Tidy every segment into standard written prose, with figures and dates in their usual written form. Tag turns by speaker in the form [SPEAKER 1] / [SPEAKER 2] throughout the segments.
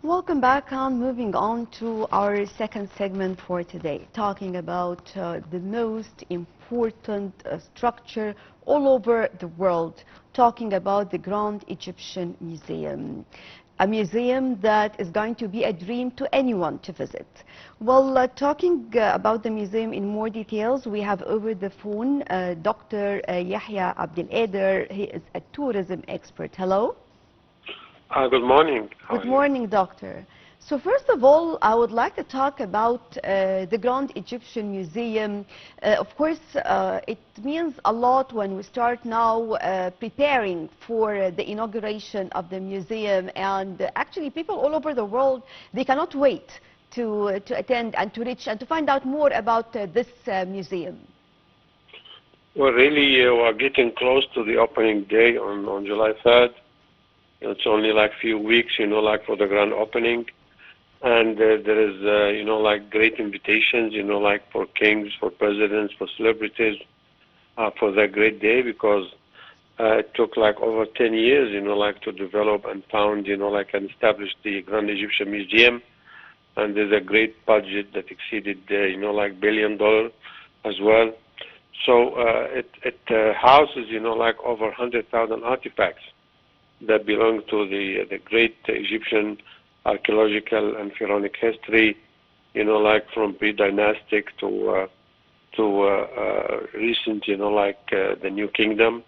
[SPEAKER 1] Welcome back. Moving on to our second segment for today, talking about the most important structure all over the world, talking about the Grand Egyptian Museum, a museum that is going to be a dream to anyone to visit. Well, talking about the museum in more details, we have over the phone Dr. Yehia Abdul. He is a tourism expert. Hello.
[SPEAKER 2] Good morning. How
[SPEAKER 1] Good
[SPEAKER 2] are you?
[SPEAKER 1] morning, doctor. So first of all, I would like to talk about the Grand Egyptian Museum. Of course, it means a lot when we start now preparing for the inauguration of the museum. And actually, people all over the world, they cannot wait to attend and to reach and to find out more about this museum.
[SPEAKER 2] Well, really, we're getting close to the opening day on July 3rd. It's only like a few weeks, like for the grand opening. And there is, like great invitations, like for kings, for presidents, for celebrities, for that great day, because it took like over 10 years, like to develop and found, like and establish the Grand Egyptian Museum. And there's a great budget that exceeded, like $1 billion as well. So it houses, like over 100,000 artifacts that belong to the great Egyptian archaeological and pharaonic history, like from pre-dynastic to recent, like the New Kingdom.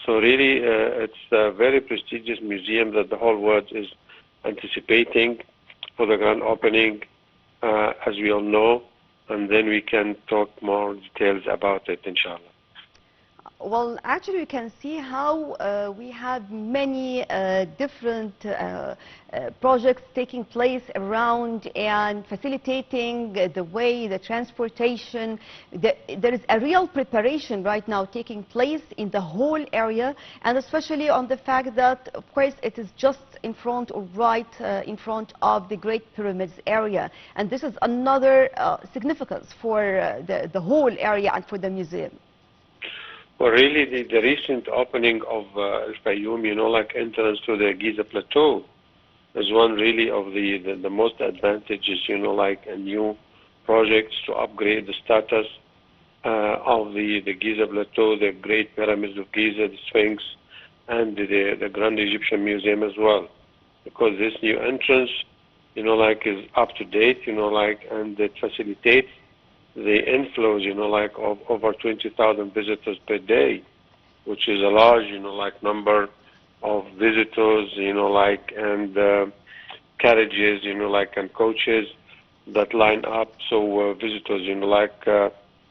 [SPEAKER 2] So really, it's a very prestigious museum that the whole world is anticipating for the grand opening, as we all know, and then we can talk more details about it, inshallah.
[SPEAKER 1] Well, actually, you can see how we have many different projects taking place around and facilitating the way, the transportation. There is a real preparation right now taking place in the whole area, and especially on the fact that, of course, it is just in front or right in front of the Great Pyramids area. And this is another significance for the whole area and for the museum.
[SPEAKER 2] Well, really, the recent opening of El Fayoum, like entrance to the Giza Plateau, is one really of the most advantageous, like a new projects to upgrade the status of the Giza Plateau, the Great Pyramids of Giza, the Sphinx, and the Grand Egyptian Museum as well. Because this new entrance, like is up to date, like, and it facilitates the inflows, like of over 20,000 visitors per day, which is a large, like number of visitors, like, and carriages, like, and coaches that line up. So visitors, like,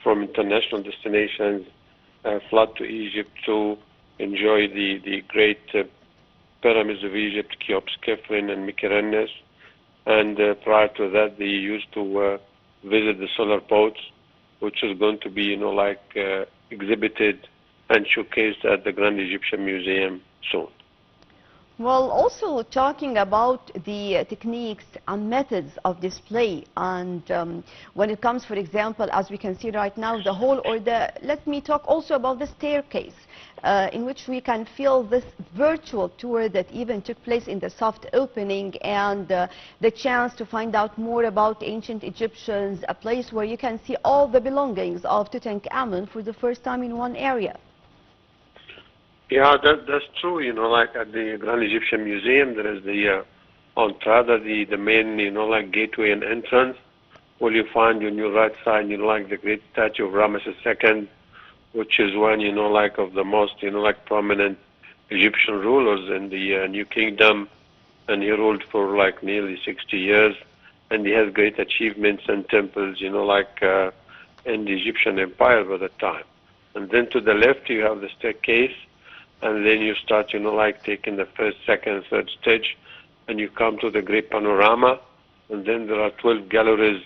[SPEAKER 2] from international destinations flood to Egypt to enjoy the great pyramids of Egypt, Cheops, Khafre, and Mykirenes. And prior to that, they used to visit the solar boats, which is going to be, like exhibited and showcased at the Grand Egyptian Museum soon.
[SPEAKER 1] Well, also talking about the techniques and methods of display, and when it comes, for example, as we can see right now, the whole, or the, let me talk also about the staircase, in which we can feel this virtual tour that even took place in the soft opening, and the chance to find out more about ancient Egyptians, a place where you can see all the belongings of Tutankhamun for the first time in one area.
[SPEAKER 2] Yeah, that's true. Like at the Grand Egyptian Museum, there is the entrada, the main, like gateway and entrance, where you find on your right side, like the great statue of Ramesses II, which is one, like of the most, like prominent Egyptian rulers in the New Kingdom, and he ruled for like nearly 60 years, and he has great achievements and temples, like in the Egyptian Empire by that time. And then to the left, you have the staircase. And then you start, like taking the first, second, third stage, and you come to the great panorama. And then there are 12 galleries,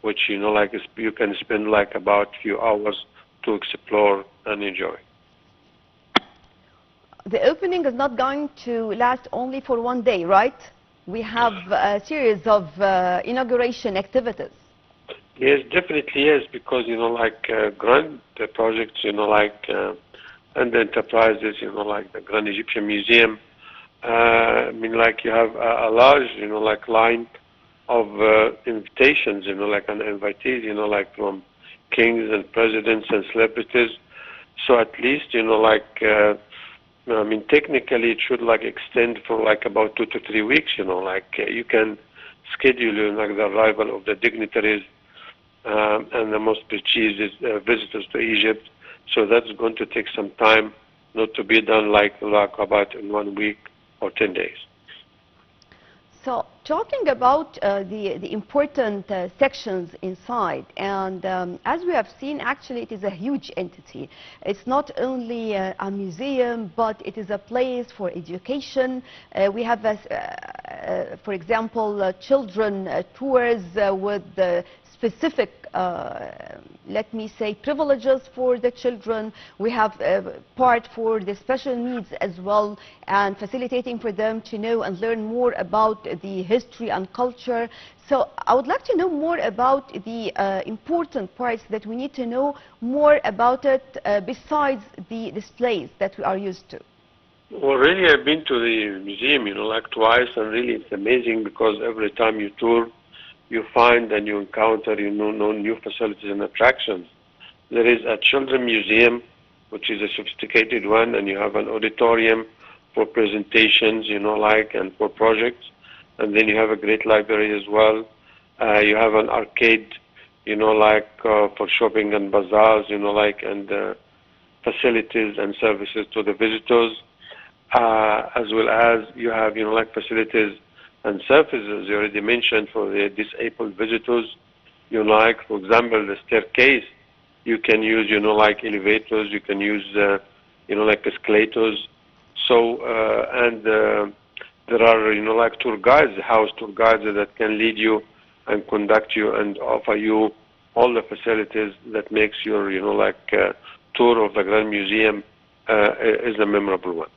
[SPEAKER 2] which, like you can spend like about a few hours to explore and enjoy.
[SPEAKER 1] The opening is not going to last only for one day, right? We have a series of inauguration activities.
[SPEAKER 2] Yes, definitely yes, because, like grand projects, like and the enterprises, like the Grand Egyptian Museum, I mean, like you have a large, like line of invitations, like an invitees, like from kings and presidents and celebrities. So at least, I mean, technically it should like extend for like about 2 to 3 weeks, you can schedule, like the arrival of the dignitaries and the most prestigious visitors to Egypt. So that's going to take some time, not to be done like about in 1 week or 10 days.
[SPEAKER 1] So talking about the important sections inside, and as we have seen, actually it is a huge entity. It's not only a museum, but it is a place for education. We have, for example, children tours with specific, let me say, privileges for the children. We have part for the special needs as well, and facilitating for them to know and learn more about the history and culture. So I would like to know more about the important parts that we need to know more about it besides the displays that we are used to.
[SPEAKER 2] Well, really, I've been to the museum, like twice, and really it's amazing because every time you tour, you find and you encounter, new facilities and attractions. There is a children's museum, which is a sophisticated one, and you have an auditorium for presentations, and for projects. And then you have a great library as well. You have an arcade, for shopping and bazaars, and facilities and services to the visitors, as well as you have, facilities and services you already mentioned for the disabled visitors. For example, the staircase, you can use, elevators, you can use, escalators. So, and there are, tour guides, house tour guides that can lead you and conduct you and offer you all the facilities that makes your, tour of the Grand Museum is a memorable one.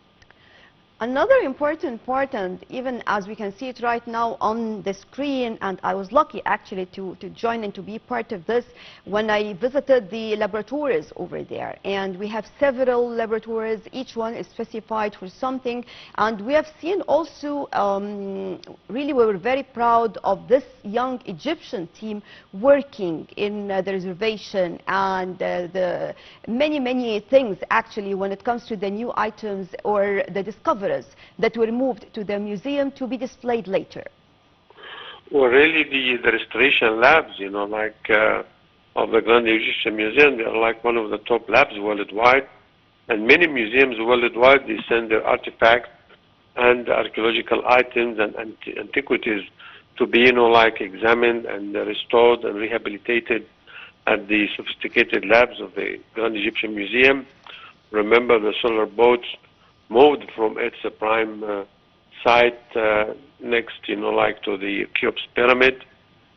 [SPEAKER 1] Another important part, and even as we can see it right now on the screen, and I was lucky actually to join and to be part of this when I visited the laboratories over there. And we have several laboratories, each one is specified for something. And we have seen also, really we were very proud of this young Egyptian team working in the reservation and the many things actually when it comes to the new items or the discoveries that were moved to the museum to be displayed later.
[SPEAKER 2] Well, really the restoration labs, of the Grand Egyptian Museum, they are like one of the top labs worldwide. And many museums worldwide, they send their artifacts and archaeological items and antiquities to be, examined and restored and rehabilitated at the sophisticated labs of the Grand Egyptian Museum. Remember, the solar boats moved from its prime site next, to the Cheops pyramid,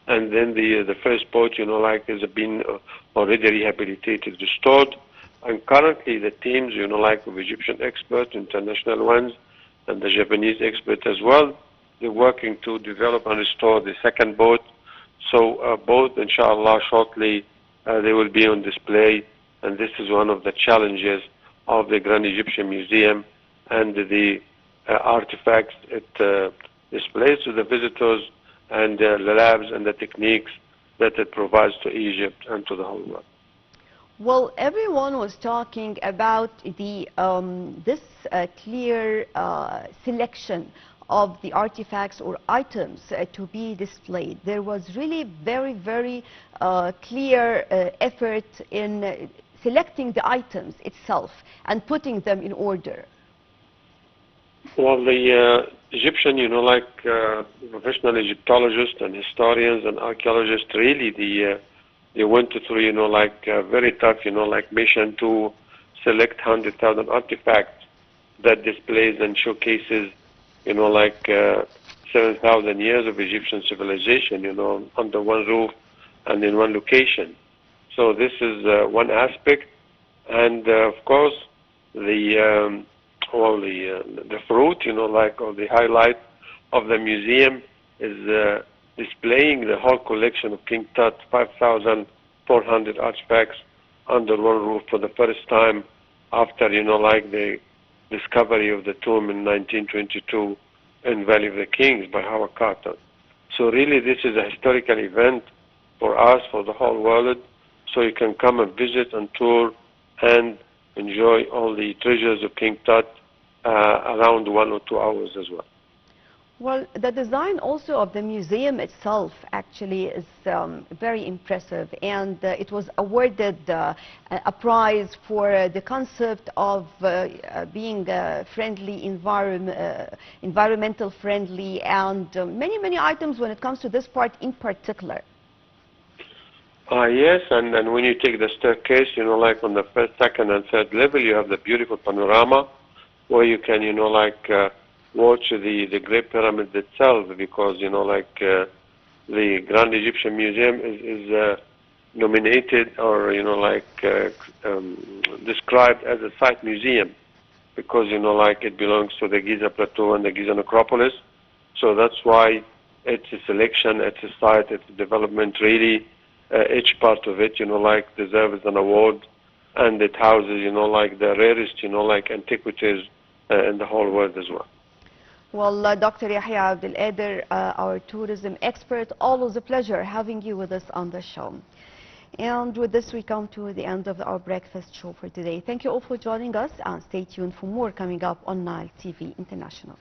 [SPEAKER 2] and then the first boat, has been already rehabilitated, restored, and currently the teams, of Egyptian experts, international ones, and the Japanese experts as well, they're working to develop and restore the second boat. So both, inshallah, shortly they will be on display, and this is one of the challenges of the Grand Egyptian Museum and the artifacts it displays to the visitors and the labs and the techniques that it provides to Egypt and to the whole world.
[SPEAKER 1] Well, everyone was talking about the this clear selection of the artifacts or items to be displayed. There was really very clear effort in selecting the items itself and putting them in order.
[SPEAKER 2] Well, the Egyptian, professional Egyptologists and historians and archaeologists, really, they went through, very tough, mission to select 100,000 artifacts that displays and showcases, 7,000 years of Egyptian civilization, under one roof and in one location. So this is one aspect, and of course, the fruit, or the highlight of the museum is displaying the whole collection of King Tut, 5,400 artifacts under one roof for the first time after, the discovery of the tomb in 1922 in Valley of the Kings by Howard Carter. So really this is a historical event for us, for the whole world, so you can come and visit and tour and enjoy all the treasures of King Tut around 1 or 2 hours as well.
[SPEAKER 1] Well, the design also of the museum itself actually is very impressive, and it was awarded a prize for the concept of being friendly, environmental friendly, and many items when it comes to this part in particular.
[SPEAKER 2] Yes, and when you take the staircase, you know, like on the first, second, and third level, you have the beautiful panorama where you can, you know, like watch the Great Pyramid itself, because, you know, like the Grand Egyptian Museum is nominated, or, you know, like described as a site museum, because, you know, like it belongs to the Giza Plateau and the Giza Necropolis. So that's why it's a selection, it's a site, it's a development, really. Each part of it, you know, like deserves an award, and it houses, you know, like the rarest, you know, like antiquities in the whole world as well.
[SPEAKER 1] Well, Dr. Yehia Abdul, our tourism expert, always a pleasure having you with us on the show. And with this, we come to the end of our breakfast show for today. Thank you all for joining us, and stay tuned for more coming up on Nile TV International.